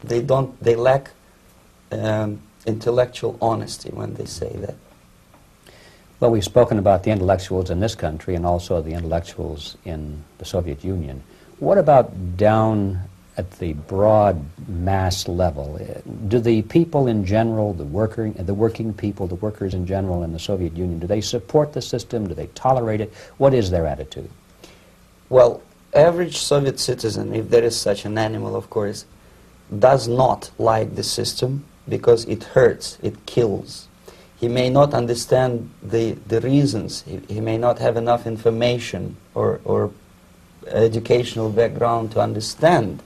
they lack intellectual honesty when they say that. Well, we've spoken about the intellectuals in this country and also the intellectuals in the Soviet Union. What about down at the broad mass level? Do the people in general, the working people, the workers in general in the Soviet Union, do they support the system? Do they tolerate it? What is their attitude? Well, average Soviet citizen, if there is such an animal, of course, does not like the system because it hurts, it kills. He may not understand the reasons. He may not have enough information or educational background to understand.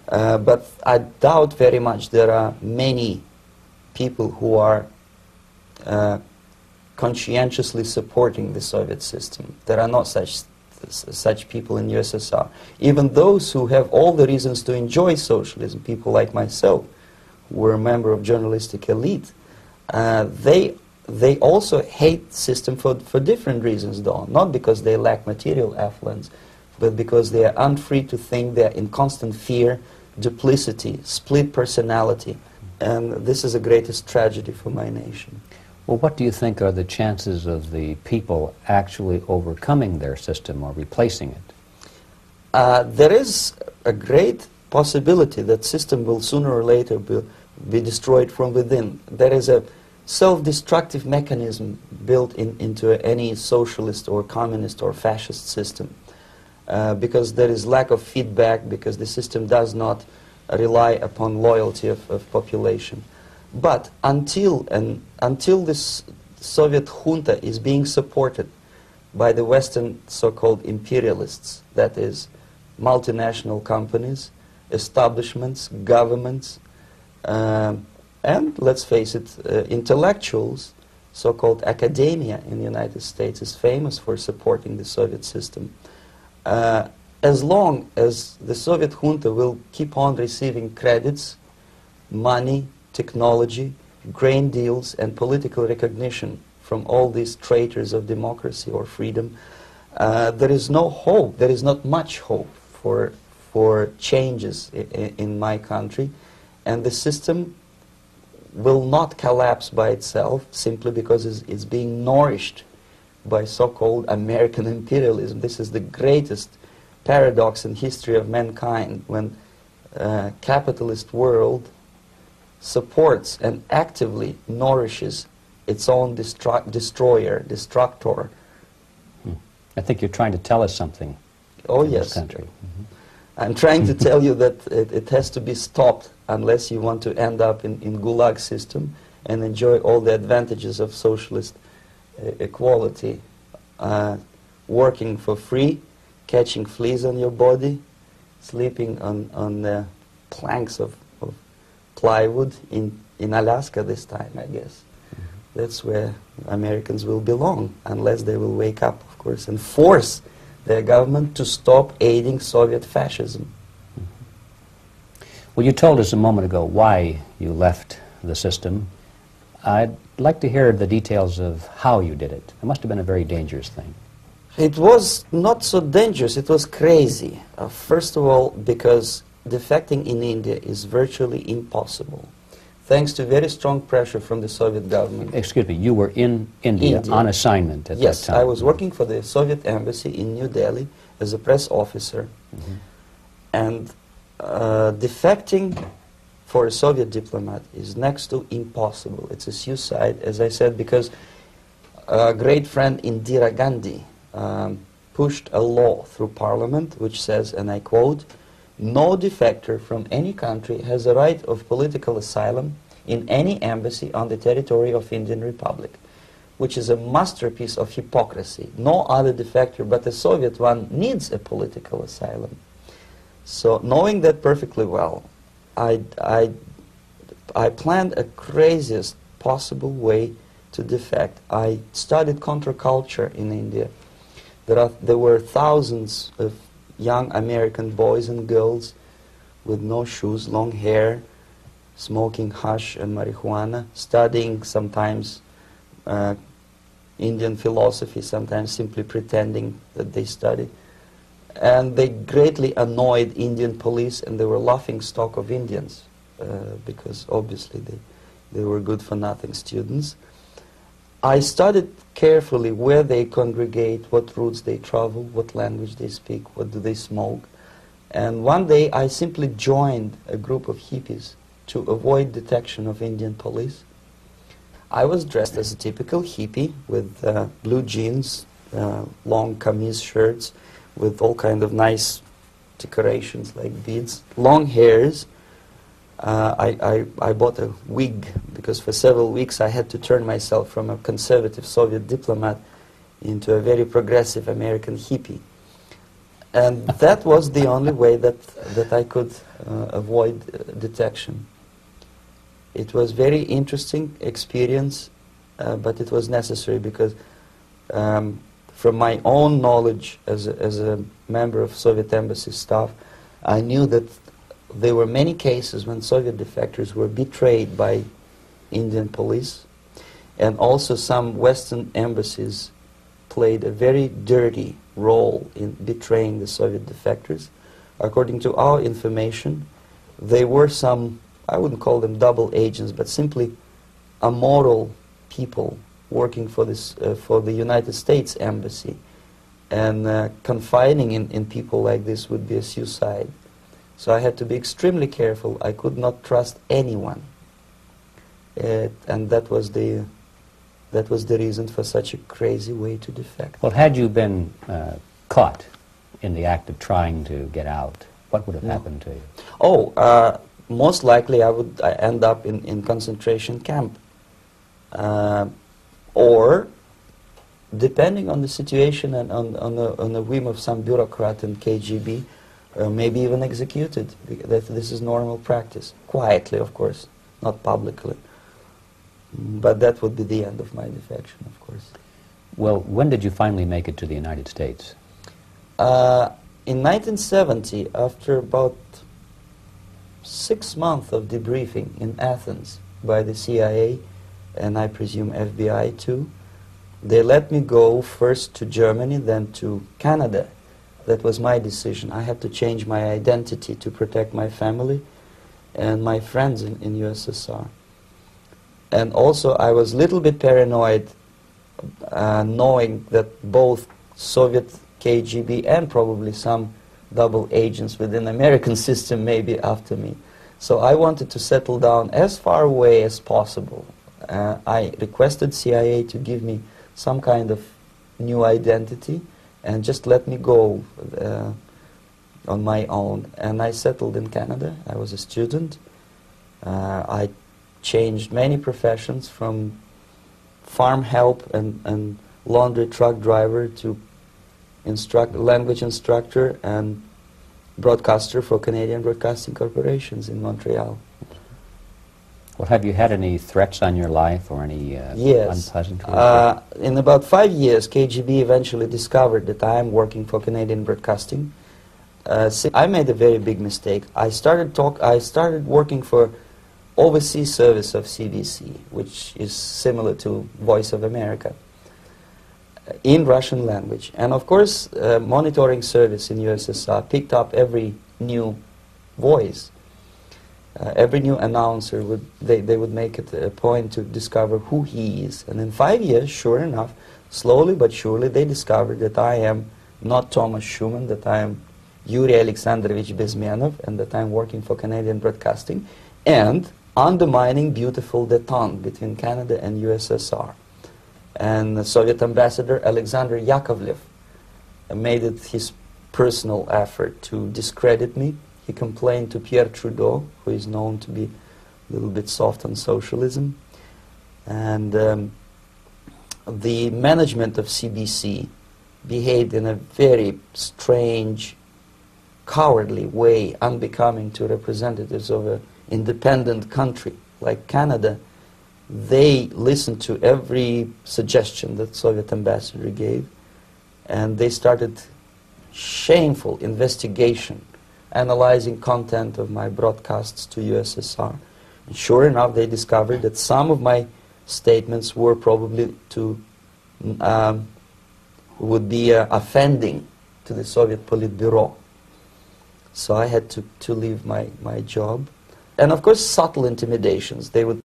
But I doubt very much there are many people who are conscientiously supporting the Soviet system. There are not such people in USSR. Even those who have all the reasons to enjoy socialism, people like myself, who were a member of journalistic elite, they also hate the system for different reasons, though. Not because they lack material affluence, but because they are unfree to think, they are in constant fear, duplicity, split personality. And this is the greatest tragedy for my nation. Well, what do you think are the chances of the people actually overcoming their system or replacing it? There is a great possibility that system will sooner or later be destroyed from within. There is a self-destructive mechanism built into any socialist or communist or fascist system because there is lack of feedback, because the system does not rely upon loyalty of population. But until this Soviet junta is being supported by the Western so-called imperialists, that is, multinational companies, establishments, governments, and, let's face it, intellectuals, so-called academia in the United States is famous for supporting the Soviet system. As long as the Soviet junta will keep on receiving credits, money, technology, grain deals, and political recognition from all these traitors of democracy or freedom, there is no hope, there is not much hope for changes in my country, and the system will not collapse by itself simply because it's being nourished by so-called American imperialism. This is the greatest paradox in history of mankind, when capitalist world supports and actively nourishes its own destroyer, destructor. I think you're trying to tell us something. Oh, in yes. This country. Mm-hmm. I'm trying to tell you that it has to be stopped unless you want to end up in Gulag system and enjoy all the advantages of socialist equality. Working for free, catching fleas on your body, sleeping on the planks of plywood in Alaska this time, I guess. Mm-hmm. That's where Americans will belong, unless they will wake up, of course, and force their government to stop aiding Soviet fascism. Mm-hmm. Well, you told us a moment ago why you left the system. I'd like to hear the details of how you did it. It must have been a very dangerous thing. It was not so dangerous, it was crazy. First of all, because defecting in India is virtually impossible, thanks to very strong pressure from the Soviet government. Excuse me, you were in India. On assignment at that time? Yes, I was working for the Soviet embassy in New Delhi as a press officer. Mm-hmm. And defecting for a Soviet diplomat is next to impossible. It's a suicide, as I said, because a great friend Indira Gandhi pushed a law through parliament which says, and I quote, "No defector from any country has a right of political asylum in any embassy on the territory of Indian Republic," which is a masterpiece of hypocrisy. No other defector but the Soviet one needs a political asylum. So knowing that perfectly well, I planned a craziest possible way to defect. I studied counterculture in India. There were thousands of young American boys and girls with no shoes, long hair, smoking hash and marijuana, studying sometimes Indian philosophy, sometimes simply pretending that they study. And they greatly annoyed Indian police, and they were laughing stock of Indians, because obviously they were good-for-nothing students. I studied carefully where they congregate, what routes they travel, what language they speak, what do they smoke. And one day I simply joined a group of hippies to avoid detection of Indian police. I was dressed as a typical hippie with blue jeans, long camise shirts, with all kind of nice decorations like beads, long hairs. I bought a wig because for several weeks I had to turn myself from a conservative Soviet diplomat into a very progressive American hippie. And that was the only way that I could avoid detection. It was very interesting experience, but it was necessary because from my own knowledge as a member of Soviet embassy staff, I knew that there were many cases when Soviet defectors were betrayed by Indian police, and also some Western embassies played a very dirty role in betraying the Soviet defectors. According to our information, they were some, I wouldn't call them double agents, but simply immoral people working for this for the United States Embassy, and confining in people like this would be a suicide. So I had to be extremely careful. I could not trust anyone, and that was the reason for such a crazy way to defect. Well, had you been caught in the act of trying to get out, what would have happened to you? Oh, most likely I would end up in concentration camp. Or, depending on the situation and on the whim of some bureaucrat in KGB, maybe even executed. This is normal practice. Quietly, of course, not publicly. But that would be the end of my defection, of course. Well, when did you finally make it to the United States? In 1970, after about 6 months of debriefing in Athens by the CIA, and I presume FBI too, they let me go first to Germany, then to Canada. That was my decision. I had to change my identity to protect my family and my friends in USSR. And also I was a little bit paranoid, knowing that both Soviet KGB and probably some double agents within the American system may be after me. So I wanted to settle down as far away as possible. I requested CIA to give me some kind of new identity and just let me go on my own. And I settled in Canada. I was a student. I changed many professions, from farm help and laundry truck driver to language instructor and broadcaster for Canadian Broadcasting Corporations in Montreal. Well, have you had any threats on your life or any yes. unpleasant? In about 5 years, KGB eventually discovered that I am working for Canadian Broadcasting. I made a very big mistake. I started working for overseas service of CBC, which is similar to Voice of America, in Russian language. And of course, monitoring service in USSR picked up every new voice. Every new announcer, they would make it a point to discover who he is. And in 5 years, sure enough, slowly but surely, they discovered that I am not Thomas Schumann, that I am Yuri Alexandrovich Bezmenov, and that I am working for Canadian Broadcasting, and undermining beautiful détente between Canada and USSR. And the Soviet ambassador Alexander Yakovlev made it his personal effort to discredit me. He complained to Pierre Trudeau, who is known to be a little bit soft on socialism. And the management of CBC behaved in a very strange, cowardly way, unbecoming to representatives of an independent country like Canada. They listened to every suggestion that Soviet ambassador gave, and they started shameful investigation, analyzing content of my broadcasts to USSR. And sure enough, they discovered that some of my statements were probably would be offending to the Soviet Politburo. So I had to leave my job. And of course subtle intimidations. They would